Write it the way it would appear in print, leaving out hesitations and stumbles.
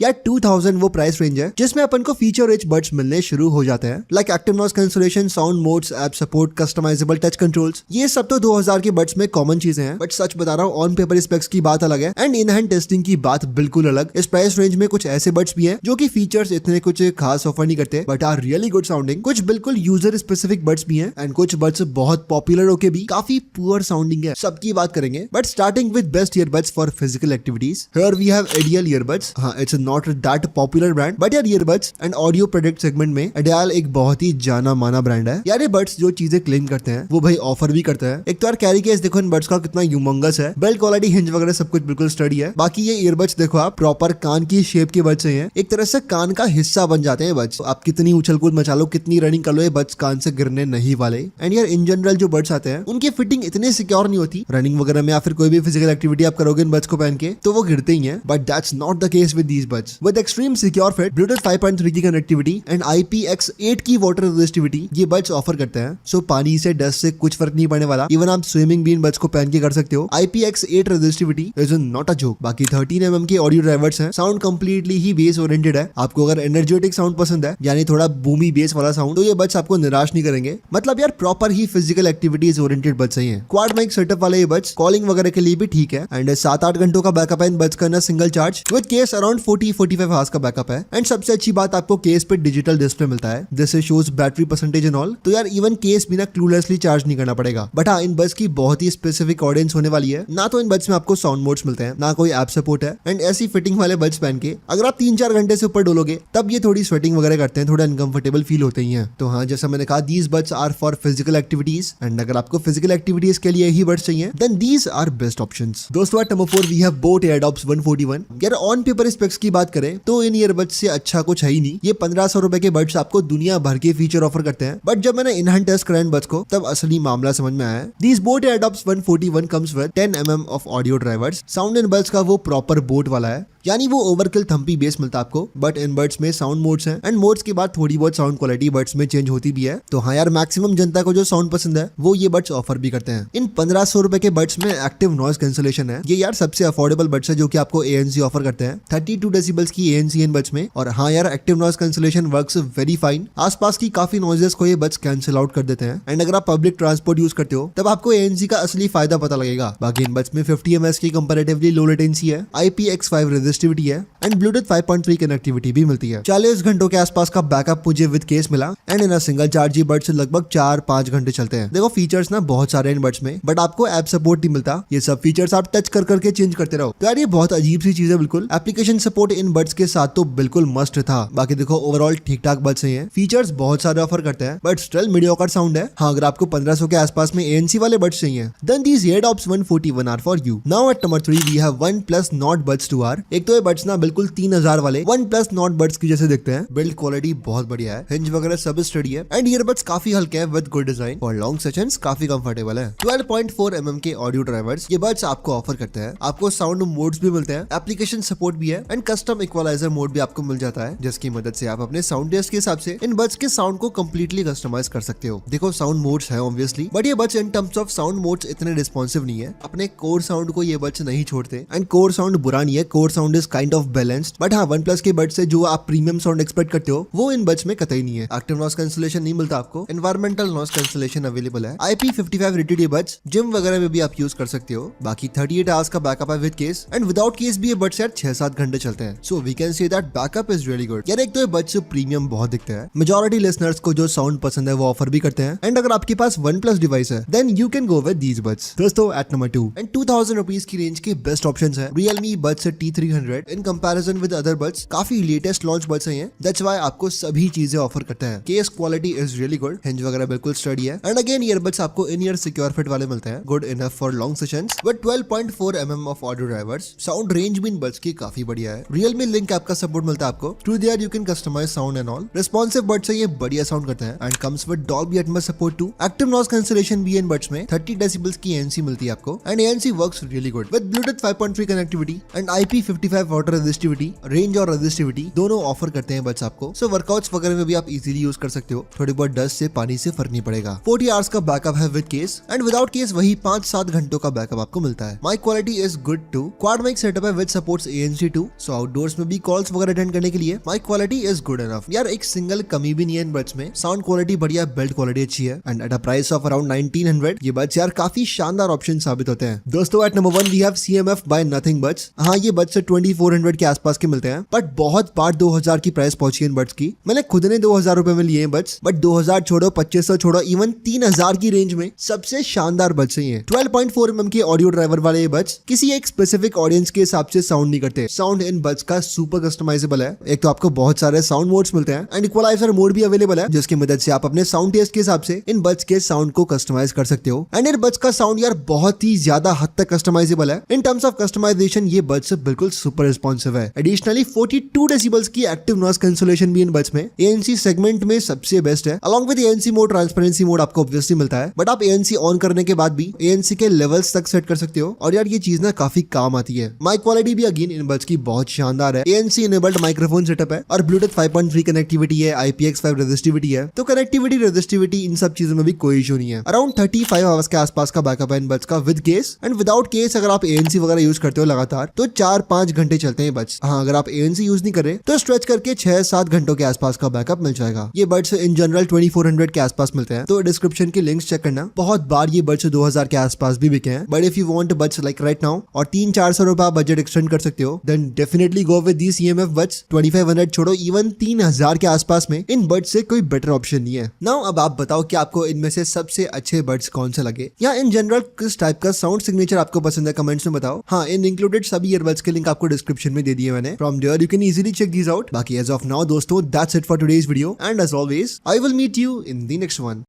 या 2000 वो price range है जिसमें अपन को फीचर रिच बड्स मिलने शुरू हो जाते हैं, like active noise cancellation, sound modes, app support, customizable touch controls. ये सब तो 2000 के बड्स में कॉमन चीजें हैं, बट सच बता रहा हूँ ऑन पेपर स्पेक्स की बात अलग है एंड इन हैंड टेस्टिंग की बात बिल्कुल अलग। इस प्राइस रेंज में कुछ ऐसे बड्स भी हैं जो कि फीचर्स इतने कुछ खास ऑफर नहीं करते but are really good sounding. कुछ बिल्कुल यूजर स्पेसिफिक बड्स भी हैं एंड कुछ बड्स बहुत पॉपुलर होके भी काफी पुअर साउंडिंग है। सबकी बात करेंगे but starting with best earbuds for physical activities. Here we have Adiel earbuds. हाँ, it's not that popular brand but यार earbuds and audio product segment में एडियल एक बहुत ही जाना माना ब्रांड है। यार ये बड्स जो चीजें क्लेम करते हैं वो भाई ऑफर भी करता है। एक तो यार कैरी केस देखो इन बड्स का कितना ह्यूमंगस है, बिल्ड क्वालिटी, हिंज वगैरह सब कुछ बिल्कुल स्टडी है। बाकी ये ईयरबड्स देखो आप प्रॉपर कान की शेप के बड्स हैं, एक तरह से कान का हिस्सा बन जाते हैं बड्स। आप कितनी उछल कूद मचा लो, कितनी रनिंग कर लो, ये बड्स कान से गिरने नहीं वाले। एंड यार इन जनरल जो बड्स आते हैं उनकी फिटिंग इतनी सिक्योर नहीं होती रनिंग वगैरह में या फिर कोई भी फिजिकल एक्टिविटी आप करोगे इन बड्स को पहन के तो वो गिरते ही हैं, but that's not the case with these buds. With extreme secure fit, Bluetooth 5.3 की कनेक्टिविटी एंड IPX8 की वाटर रेजिस्टिविटी ये बड्स ऑफर करते हैं। सो पानी से, डस्ट से कुछ फर्क नहीं पड़ने वाला। इवन आप स्विमिंग भी इन बड्स को पहन के कर सकते हो। IPX8 resistivity is not a joke. बाकी 13 mm के ऑडियो ड्राइवर्स हैं। साउंड कंप्लीटली ही बेस ओरिएंटेड है। आपको अगर एनर्जेटिक साउंड पसंद है यानी थोड़ा बूमी बेस वाला साउंड तो ये बड्स आपको निराश नहीं करेंगे। मतलब यार प्रॉपर ही फिजिकल एक्टिविटीज ओरिएंटेड बड्स ही हैं। क्वाड माइक सेटअप वाले ये बड्स कॉलिंग वगैरह के लिए भी ठीक है एंड 7-8 घंटों का बैकअप है इन बड्स का ना single charge. With case around 40-45 hours का बैकअप है एंड सबसे अच्छी बात आपको केस पे डिजिटल डिस्प्ले मिलता है जिससे shows battery percentage and all. तो यार इवन केस बिना क्लूलेसली चार्ज नहीं करना पड़ेगा। बट हाँ, इन बड्स की बहुत ही स्पेसिफिक ऑडियंस होने वाली है। ना तो इन बड्स में आपको साउंड मोड्स मिलते हैं, ना कोई ऐप सपोर्ट है एंड ऐसी फिटिंग वाले बड्स पहन के अगर आप 3-4 घंटे से ऊपर डोलोगे तब ये थोड़ी स्वेटिंग वगैरह करते हैं, थोड़ा अनकंफर्टेबल फील होते ही हैं। तो हाँ, जैसा मैंने कहा these buds are for physical activities and अगर आपको फिजिकल एक्टिविटीज के लिए ही बड्स चाहिए then these are best options. दोस्तों at number 4 we have boAt Airdopes 141। यार ऑन पेपर स्पेक्स की बात करें तो इन ईयरबड्स से अच्छा कुछ है ही नहीं। ये 1500 रुपए के बड्स आपको दुनिया भर के फीचर ऑफर करते हैं, बट जब मैंने इन हैंड टेस्ट करा इन बड्स को तब असली मामला समझ में आया। These boat Airdopes 141 comes with 10 mm of audio drivers. Sound in buds का वो प्रॉपर बोट वाला है, यानी वो ओवरकिल थम्पी बेस मिलता है आपको। बट इन बड्स में साउंड मोड्स हैं एंड मोड्स के बाद थोड़ी बहुत साउंड क्वालिटी बड्स में चेंज होती भी है। तो हाँ यार, मैक्सिमम जनता को जो साउंड पसंद है वो ये बड्स ऑफर भी करते हैं। इन 1500 रुपए के बड्स में एक्टिव नॉइज कैंसलेशन है। ये यार सबसे अफोर्डेबल बड्स है जो कि आपको ANC ऑफर करते हैं। 32 डेसिबल्स की ANC इन बड्स में। और हाँ यार, active noise cancellation works very fine. आसपास की काफी नॉइजेस को ये बड्स कैंसिल आउट कर देते हैं एंड अगर आप पब्लिक ट्रांसपोर्ट यूज करते हो तब आपको ANC का असली फायदा पता लगेगा। बाकी इन बड्स में 50 ms की कंपैरेटिवली लो लेटेंसी है, IPX5 रेजिस्टिविटी है एंड ब्लूटूथ 5.3 कनेक्टिविटी भी मिलती है। 40 घंटों के आसपास का बैकअप मुझे विद केस मिला एंड इन सिंगल चार्ज ये बड्स लगभग 4-5 घंटे चलते हैं। देखो फीचर्स ना बहुत सारे इन बड्स में, बट आपको ऐप सपोर्ट नहीं मिलता। ये सब फीचर्स आप टच कर करके चेंज करते रहो। तो यार ये बहुत अजीब सी चीज है बिल्कुल। एप्लीकेशन सपोर्ट इन बड्स के साथ तो बिल्कुल मस्ट था। बाकी देखो ओवरऑल ठीक ठाक बड्स हैं। फीचर्स बहुत सारे ऑफर करते हैं बट स्टिल मीडियोकर साउंड है। हाँ, अगर आपको 1500 के आसपास में ANC वाले बड्स चाहिए then these Airdopes 141 are for you. Now at number 3 we have OnePlus Nord Buds 2R। एक तो ये बड्स ना बिल्कुल 3000 वाले OnePlus Nord Buds की जैसे दिखते हैं। बिल्ड क्वालिटी बहुत बढ़िया है, हिंज वगैरह सब स्टडी है एंड ईयरबड्स काफी हल्के हैं विद गुड डिजाइन और लॉन्ग सेशंस काफी कंफर्टेबल है। 12.4 mm के ऑडियो ड्राइवर्स ये बड्स आपको ऑफर करते हैं। आपको साउंड मोड्स भी मिलते हैं, एप्लीकेशन सपोर्ट भी है एंड कस्टम इक्वलाइजर मोड भी आपको मिल जाता है जिसकी मदद से आप अपने साउंड टेस्ट के हिसाब से इन बड्स के साउंड को कंप्लीटली कस्टमाइज कर सकते हो। देखो साउंड मोड्स है ऑब्वियसली, बट ये buds in terms of sound modes इतने रिस्पॉन्सिव नहीं है। अपने कोर साउंड को ये बड्स नहीं छोड़ते एंड कोर साउंड बुरा नहीं है, core sound is kind of balanced. But हाँ, OnePlus के बड्स से जो आप प्रीमियम साउंड एक्सपेक्ट करते हो वो इन बड्स में कतई नहीं है। एक्टिव नॉइज कैंसलेशन नहीं मिलता आपको, एनवायरमेंटल नॉइज कैंसलेशन अवेलेबल है। IP55 रेटेड ये बड्स जिम वगैरह में भी आप यूज कर सकते हो। बाकी 38 आवर्स का बैकअप है with case and without case भी ये बड्स यार 6-7 घंटे चलते हैं। So we can say that backup is really good. यार एक तो ये बड्स प्रीमियम बहुत दिखते हैं। मेजॉरिटी लिसनर्स को जो साउंड पसंद है वो ऑफर भी करते हैं एंड अगर आपके पास OnePlus डिवाइस है then you can go with these buds. दोस्तों एट नंबर 2 एंड 2000 रुपीज की रेंज के बेस्ट ऑप्शंस है Realme Buds T300। In comparison with other buds काफी लेटेस्ट लॉन्च बड्स हैं। दैट्स व्हाई आपको सभी चीजें ऑफर करते हैं। Case quality is really good, hinge वगैरह बिल्कुल स्टडी है एंड अगेन ईयरबड्स आपको इन ईयर सिक्योर फिट वाले मिलते हैं, good enough for long sessions with 12.4 mm of audio drivers. Sound range भी इन बड्स की काफी बढ़िया है। Realme Link ऐप का सपोर्ट मिलता है आपको। Through there you can customize sound and all. Responsive buds है, ये बढ़िया साउंड करते हैं and comes with Dolby Atmos support too. Active noise cancellation भी इन बड्स में 30 डेसिबल्स की ANC मिलती है आपको and ANC works really good with Bluetooth 5.3 connectivity and IP55 water resistivity, range और रेजिस्टिविटी दोनों ऑफर करते हैं बड्स आपको। सो वर्कआउट्स वगैरह में भी आप इजीली यूज कर सकते हो, थोड़ी बहुत डस्ट से पानी से फर्क नहीं पड़ेगा। 40 आवर्स का बैकअप है with case, and without case वही 5-7 घंटों का बैकअप आपको मिलता है। Mic quality is good too, quad mic setup है with supports ANC2, so outdoors में भी कॉल्स वगैरह अटेंड करने के लिए mic quality is good enough. यार एक सिंगल कमी भी नहीं है इन बड्स में, साउंड क्वालिटी बढ़िया, बिल्ड क्वालिटी अच्छी है, and at a price of around 1900 ये बड्स यार काफी शानदार ऑप्शन साबित होते हैं। दोस्तों at number 1 we have CMF by Nothing buds. हाँ ये बड्स 2400 के आसपास के मिलते हैं, बट बहुत बार 2000 की प्राइस पहुंची है इन बड्स की। मैंने खुद ने 2000 रुपए में लिए हैं बड्स, बट 2000 छोड़ो, 2500 छोड़ो, इवन 3000 की रेंज में सबसे शानदार बड्स हैं ये। 12.4 mm के ऑडियो ड्राइवर वाले ये बड्स किसी एक स्पेसिफिक ऑडियंस के हिसाब से साउंड नहीं करते। साउंड इन बड्स का सुपर कस्टमाइजेबल है। एक तो आपको बहुत सारे साउंड मोड्स मिलते हैं, एंड इक्वलाइजर मोड भी अवेलेबल है, जिसकी मदद से आप अपने साउंड टेस्ट के हिसाब से इन बड्स के साउंड को कस्टमाइज कर सकते हो। एंड इन बड्स का साउंड यार बहुत ही ज्यादा हद तक कस्टमाइजेबल है। इन टर्म्स ऑफ कस्टमाइजेशन ये बड्स बिल्कुल सुपर रिस्पॉन्सिव है। एडिशनली 42 डेसिबल्स की एक्टिव नॉइज कैंसलेशन भी इन बड्स में ANC सेगमेंट में सबसे बेस्ट है। Along with ANC mode, transparency mode आपको ऑब्वियसली मिलता है, बट आप ANC ऑन करने के बाद भी ANC के लेवल्स तक सेट कर सकते हो, और यार ये चीज ना काफी काम आती है। माइक क्वालिटी भी अगेन इन बड्स की बहुत शानदार है। ANC इनेबल्ड माइक्रोफोन सेटअप है, और ब्लूटूथ 5.3 कनेक्टिविटी है, IPX5 रेजिस्टिविटी है, तो कनेक्टिविटी रेजिस्टिविटी इन सब चीजों में भी कोई इशू नहीं है। अराउंड 35 आवर्स के आसपास का बैकअप है इन बड्स का with case, and without case अगर आप ANC वगैरह यूज करते हो लगातार तो 4-5 घंटे चलते हैं बड्स। हाँ अगर आप ANC यूज नहीं कर रहे तो स्ट्रेच करके 6-7 घंटों के आसपास का बैकअप मिल जाएगा। ये बड्स इन जनरल 2400 के आसपास मिलते हैं, तो डिस्क्रिप्शन के लिंक्स चेक करना। बहुत बार ये बड्स 2000 के आसपास भी बिके हैं, but if you want buds like right now और 300-400 रुपए आप बजट एक्सटेंड कर सकते हो, then definitely go with the CMF buds. 2500 छोड़ो, इवन 3000 के आसपास में इन बड्स से कोई बेटर ऑप्शन नहीं है। नाउ अब आप बताओ कि आपको इनमें से सबसे अच्छे बड्स कौन से लगे, या इन जनरल किस टाइप का साउंड सिग्नेचर आपको पसंद है, कमेंट्स में बताओ। हाँ इन इंक्लूडेड सभी ईयरबड्स के लिंक आपको डिस्क्रिप्शन में दे दिए मैंने। From there you can easily check these out. बाकी एज ऑफ नाउ दोस्तों that's it for today's video, and as always I will meet you in the next one.